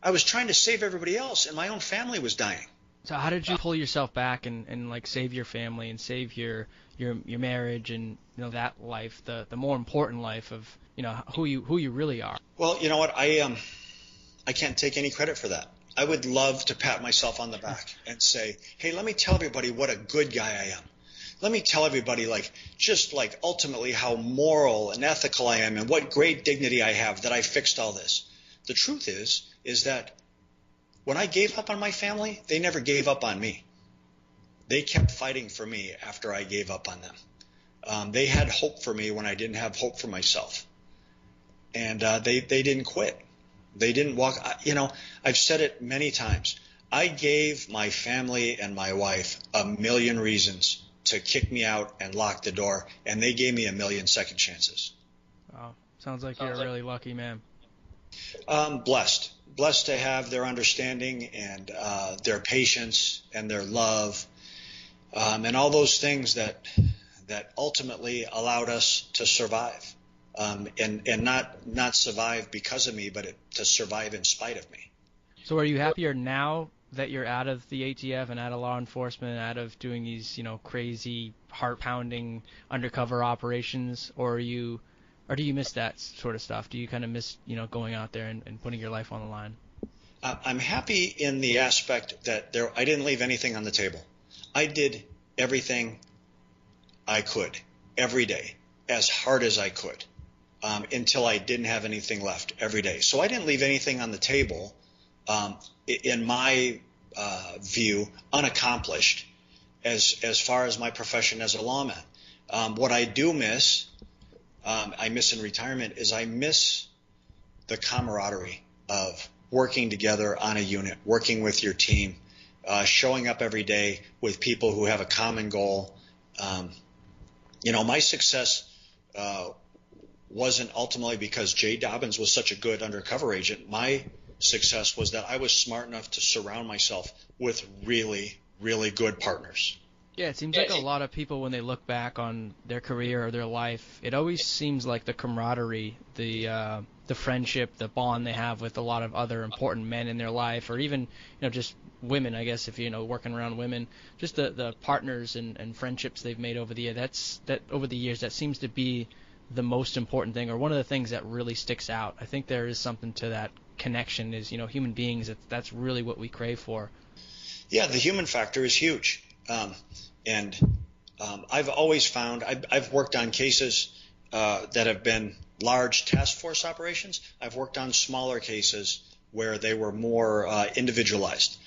I was trying to save everybody else, and my own family was dying. So how did you pull yourself back and like save your family and save your marriage and that life, the more important life of who you really are? Well, you know what? I can't take any credit for that. I would love to pat myself on the back and say, hey, let me tell everybody what a good guy I am. Let me tell everybody just ultimately how moral and ethical I am and what great dignity I have that I fixed all this. The truth is that when I gave up on my family, they never gave up on me. They kept fighting for me after I gave up on them. They had hope for me when I didn't have hope for myself. And they didn't quit. They didn't walk. I've said it many times. I gave my family and my wife a million reasons to kick me out and lock the door, and they gave me a million second chances. Wow. Sounds like you're a really lucky man. Blessed to have their understanding and their patience and their love, and all those things that ultimately allowed us to survive, and not survive because of me, but to survive in spite of me. So are you happier now that you're out of the ATF and out of law enforcement, out of doing these crazy heart-pounding undercover operations, or do you miss that sort of stuff? Do you kind of miss going out there and putting your life on the line? I'm happy in the aspect that I didn't leave anything on the table. I did everything I could every day, as hard as I could, until I didn't have anything left every day. So I didn't leave anything on the table, in my view, unaccomplished as far as my profession as a lawman. What I do miss, I miss in retirement, is I miss the camaraderie of working together on a unit, working with your team, showing up every day with people who have a common goal. My success wasn't ultimately because Jay Dobbins was such a good undercover agent. My success was that I was smart enough to surround myself with really, really good partners. Yeah, it seems like a lot of people, when they look back on their career or their life, it always seems like the camaraderie, the friendship, the bond they have with a lot of other important men in their life, or even just women, I guess, if working around women, just the partners and friendships they've made over the year. Over the years, that seems to be the most important thing, or one of the things that really sticks out. I think there is something to that connection. Is human beings. That's really what we crave for. Yeah, the human factor is huge. I've always found I've worked on cases that have been large task force operations. I've worked on smaller cases where they were more individualized.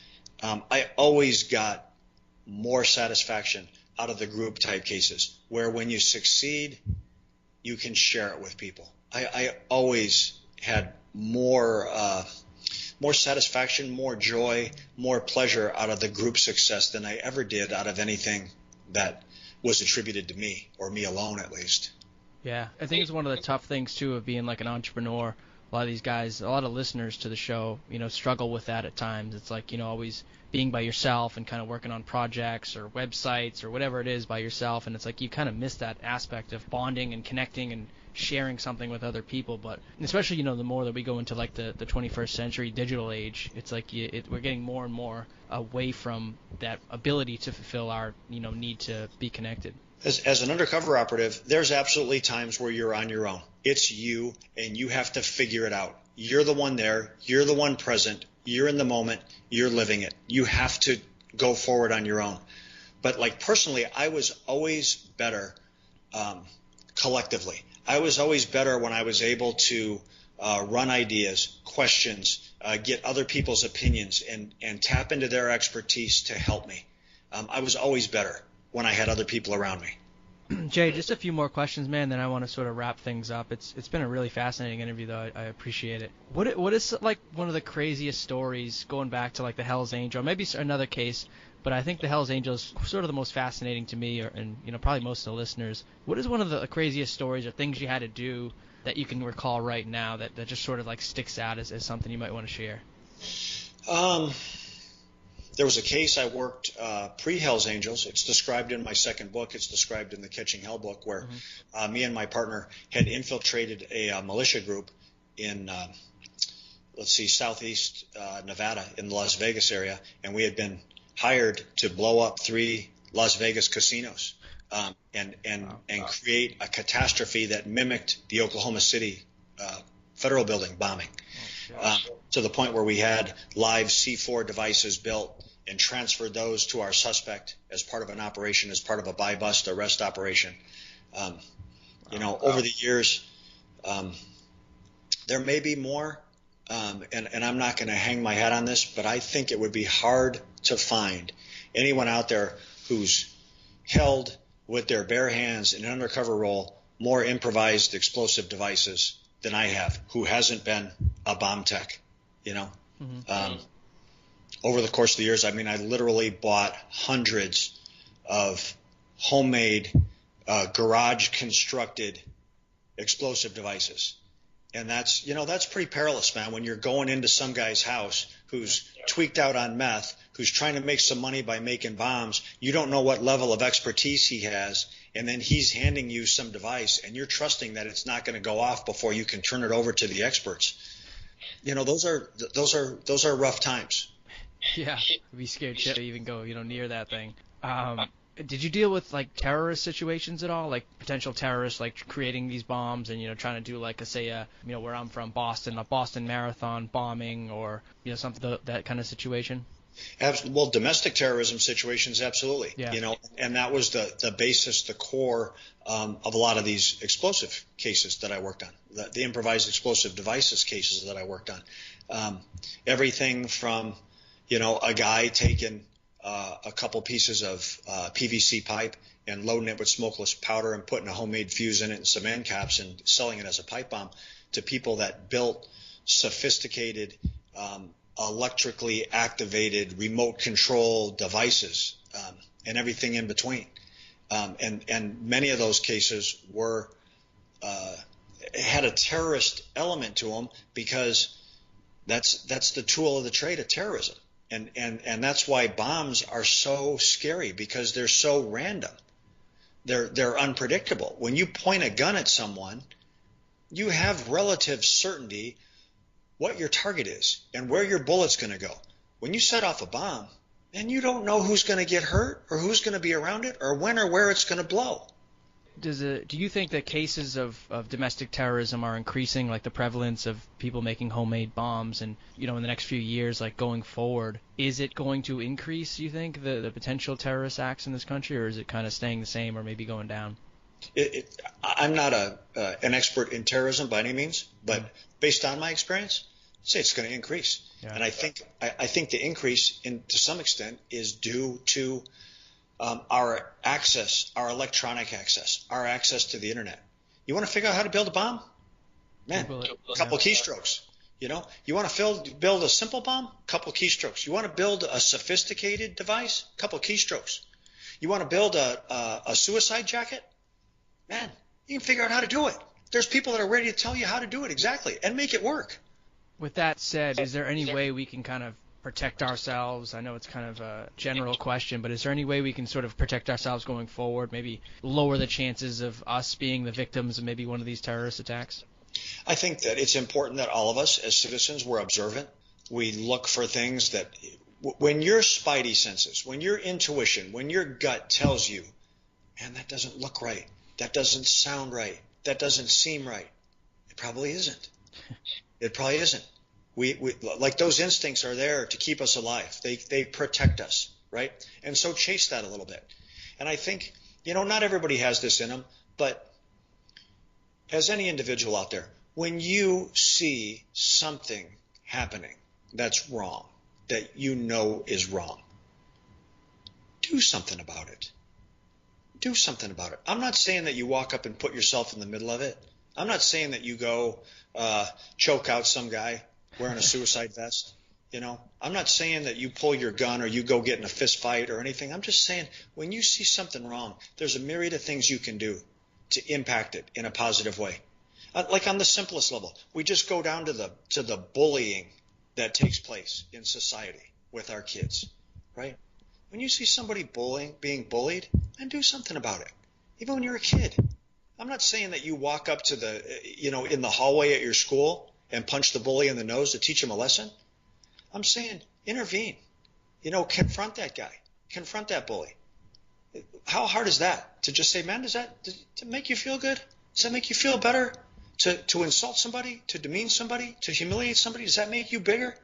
I always got more satisfaction out of the group type cases, where when you succeed, you can share it with people. I always had more satisfaction, more joy, more pleasure out of the group success than I ever did out of anything that was attributed to me, or me alone at least. Yeah, I think it's one of the tough things too of being like an entrepreneur. A lot of these guys, a lot of listeners to the show, struggle with that at times. It's like, always being by yourself and kind of working on projects or websites or whatever it is by yourself, and it's like you kind of miss that aspect of bonding and connecting and sharing something with other people. But especially the more that we go into like the 21st century digital age, it's like we're getting more and more away from that ability to fulfill our need to be connected. As an undercover operative, there's absolutely times where you're on your own. It's you, and you have to figure it out. You're the one there. You're the one present. You're in the moment. You're living it. You have to go forward on your own. But personally, I was always better collectively. I was always better when I was able to run ideas, questions, get other people's opinions, and tap into their expertise to help me. I was always better when I had other people around me. Jay, just a few more questions, man, then I want to sort of wrap things up. It's been a really fascinating interview, though. I appreciate it. What is like one of the craziest stories going back to like the Hell's Angel, maybe another case, but I think the Hell's Angel is sort of the most fascinating to me, and probably most of the listeners. What is one of the craziest stories or things you had to do that you can recall right now that just sort of like sticks out as something you might want to share? There was a case I worked pre-Hells Angels. It's described in my second book. It's described in the Catching Hell book, where me and my partner had infiltrated a militia group in southeast Nevada in the Las Vegas area, and we had been hired to blow up 3 Las Vegas casinos and create a catastrophe that mimicked the Oklahoma City federal building bombing, to the point where we had live C4 devices built and transferred those to our suspect as part of an operation, as part of a buy-bust arrest operation. Over the years, there may be more, and I'm not going to hang my hat on this, but I think it would be hard to find anyone out there who's held with their bare hands in an undercover role more improvised explosive devices than I have, who hasn't been a bomb tech, Over the course of the years, I literally bought hundreds of homemade, garage-constructed explosive devices. And that's pretty perilous, man, when you're going into some guy's house who's tweaked out on meth, who's trying to make some money by making bombs. You don't know what level of expertise he has, and then he's handing you some device, and you're trusting that it's not going to go off before you can turn it over to the experts. Those are rough times. Yeah, I'd be scared to even go, near that thing. Did you deal with terrorist situations at all, like potential terrorists creating these bombs and trying to do where I'm from, Boston, a Boston Marathon bombing or something that kind of situation? Well, domestic terrorism situations, absolutely. Yeah. And that was the basis, the core of a lot of these explosive cases that I worked on, the improvised explosive devices cases that I worked on. Everything from, a guy taking a couple pieces of PVC pipe and loading it with smokeless powder and putting a homemade fuse in it and some end caps and selling it as a pipe bomb, to people that built sophisticated electrically activated remote control devices, and everything in between. And many of those cases had a terrorist element to them, because that's the tool of the trade of terrorism. And that's why bombs are so scary, because they're so random. They're unpredictable. When you point a gun at someone, you have relative certainty what your target is and where your bullet's going to go. When you set off a bomb, then you don't know who's going to get hurt or who's going to be around it or when or where it's going to blow. Do you think that cases of domestic terrorism are increasing, like the prevalence of people making homemade bombs, and in the next few years, going forward, is it going to increase, you think, the potential terrorist acts in this country, or is it kind of staying the same or maybe going down? I'm not an expert in terrorism by any means, but based on my experience, I'd say it's going to increase. Yeah. And I think the increase, to some extent, is due to our access, our electronic access, our access to the internet. You want to figure out how to build a bomb? Man, a couple keystrokes. You want to build a simple bomb? Couple keystrokes. You want to build a sophisticated device? Couple keystrokes. You want to build a suicide jacket? Man, you can figure out how to do it. There's people that are ready to tell you how to do it exactly and make it work. With that said, is there any way we can kind of protect ourselves? I know it's kind of a general question, but is there any way we can sort of protect ourselves going forward, maybe lower the chances of us being the victims of maybe one of these terrorist attacks? I think that it's important that all of us as citizens, we're observant. We look for things that, when your spidey senses, when your intuition, when your gut tells you, man, that doesn't look right, that doesn't sound right, that doesn't seem right, it probably isn't. It probably isn't. We like, those instincts are there to keep us alive. They protect us, right? And so chase that a little bit. And I think, not everybody has this in them, but as any individual out there, when you see something happening that's wrong, that is wrong, do something about it. Do something about it. I'm not saying that you walk up and put yourself in the middle of it. I'm not saying that you go choke out some guy wearing a suicide vest. I'm not saying that you pull your gun or you go get in a fist fight or anything. I'm just saying, when you see something wrong, there's a myriad of things you can do to impact it in a positive way. Like on the simplest level, we just go down to the bullying that takes place in society with our kids, right? When you see somebody being bullied, then do something about it. Even when you're a kid. I'm not saying that you walk up to in the hallway at your school and punch the bully in the nose to teach him a lesson? I'm saying intervene. Confront that guy. Confront that bully. How hard is that? To just say, man, does that make you feel good? Does that make you feel better? To insult somebody, to demean somebody, to humiliate somebody, does that make you bigger?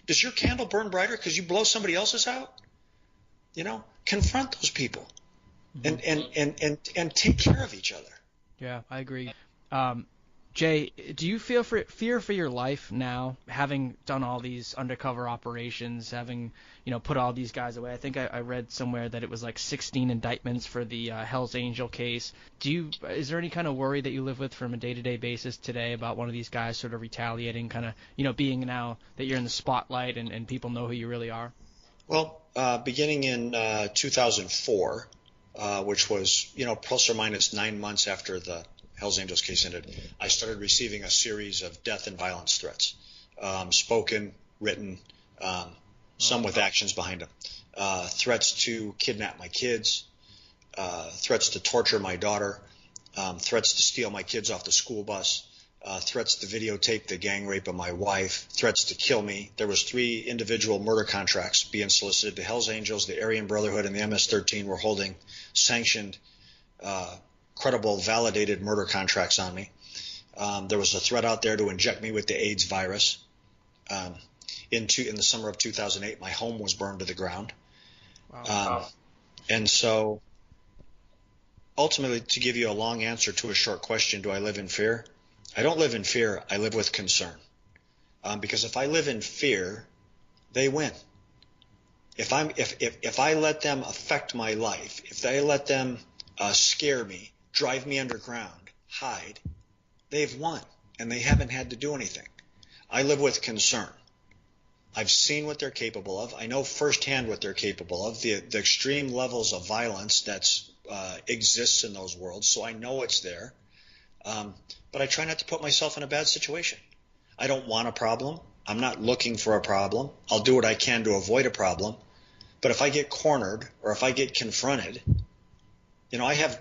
Does your candle burn brighter because you blow somebody else's out? Confront those people and take care of each other. Yeah, I agree. Jay, do you feel fear for your life now, having done all these undercover operations, having put all these guys away? I think I read somewhere that it was like 16 indictments for the Hell's Angel case. Is there any kind of worry that you live with from a day-to-day basis today about one of these guys sort of retaliating, kind of being now that you're in the spotlight and people know who you really are? Well, beginning in 2004, which was plus or minus 9 months after the Hell's Angels case ended, I started receiving a series of death and violence threats, spoken, written, some with actions behind them. Threats to kidnap my kids, threats to torture my daughter, threats to steal my kids off the school bus, threats to videotape the gang rape of my wife, threats to kill me. There was 3 individual murder contracts being solicited. The Hell's Angels, the Aryan Brotherhood, and the MS-13 were holding sanctioned credible, validated murder contracts on me. There was a threat out there to inject me with the AIDS virus. In the summer of 2008, my home was burned to the ground. Wow. And so, ultimately, to give you a long answer to a short question, do I live in fear? I don't live in fear. I live with concern. Because if I live in fear, they win. If I let them affect my life, if I let them scare me, drive me underground, hide, they've won, and they haven't had to do anything. I live with concern. I've seen what they're capable of. I know firsthand what they're capable of, the extreme levels of violence that exists in those worlds, so I know it's there. But I try not to put myself in a bad situation. I don't want a problem. I'm not looking for a problem. I'll do what I can to avoid a problem. But if I get cornered or if I get confronted, I have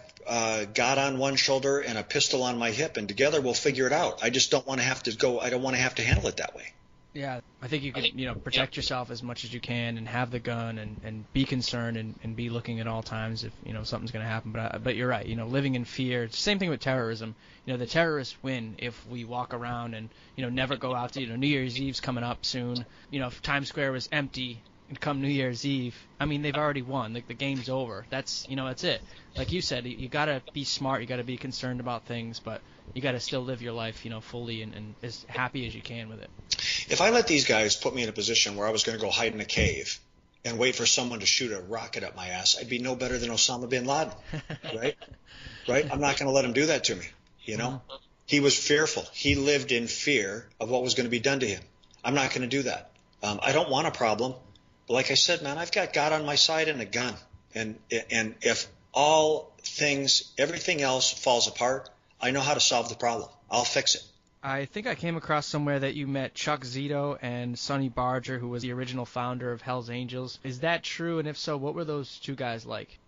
God on one shoulder and a pistol on my hip, and together we'll figure it out. I just don't want to have to go. I don't want to have to handle it that way. Yeah, I think you can, protect yourself as much as you can and have the gun and be concerned and be looking at all times if, something's going to happen. But you're right, living in fear. It's the same thing with terrorism. The terrorists win if we walk around and, never go out to, New Year's Eve's coming up soon. If Times Square was empty and come New Year's Eve, they've already won. Like, the game's over. That's it. Like you said, you got to be smart. You got to be concerned about things, but you got to still live your life, fully and as happy as you can with it. If I let these guys put me in a position where I was going to go hide in a cave and wait for someone to shoot a rocket up my ass, I'd be no better than Osama bin Laden, right? Right? I'm not going to let him do that to me, He was fearful. He lived in fear of what was going to be done to him. I'm not going to do that. I don't want a problem. But like I said, man, I've got God on my side and a gun. And if everything else falls apart, I know how to solve the problem. I'll fix it. I think I came across somewhere that you met Chuck Zito and Sonny Barger, who was the original founder of Hell's Angels. Is that true? And if so, what were those 2 guys like?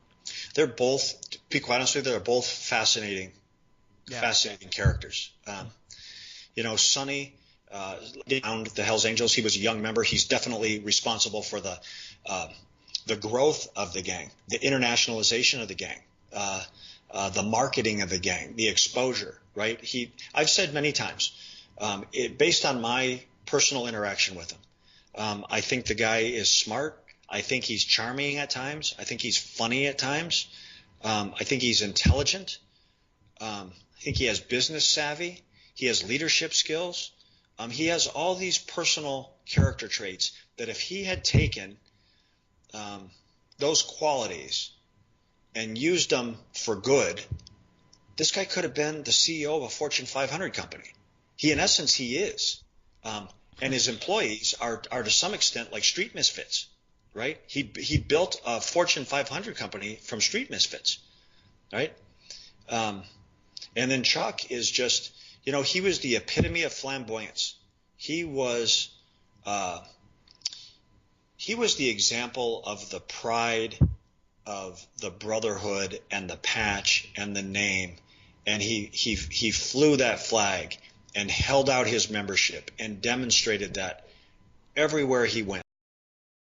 They're both, to be quite honest with you, they're both fascinating characters. Sonny found the Hell's Angels. He was a young member. He's definitely responsible for the growth of the gang, the internationalization of the gang, the marketing of the gang, the exposure, right? I've said many times, based on my personal interaction with him, I think the guy is smart. I think he's charming at times. I think he's funny at times. I think he's intelligent. I think he has business savvy. He has leadership skills. He has all these personal character traits that if he had taken those qualities and used them for good, this guy could have been the CEO of a Fortune 500 company. In essence, he is. And his employees are to some extent like street misfits, right? He built a Fortune 500 company from street misfits, right? And then Chuck is just, he was the epitome of flamboyance. He was the example of the pride of the brotherhood and the patch and the name, and he flew that flag, and held out his membership and demonstrated that everywhere he went.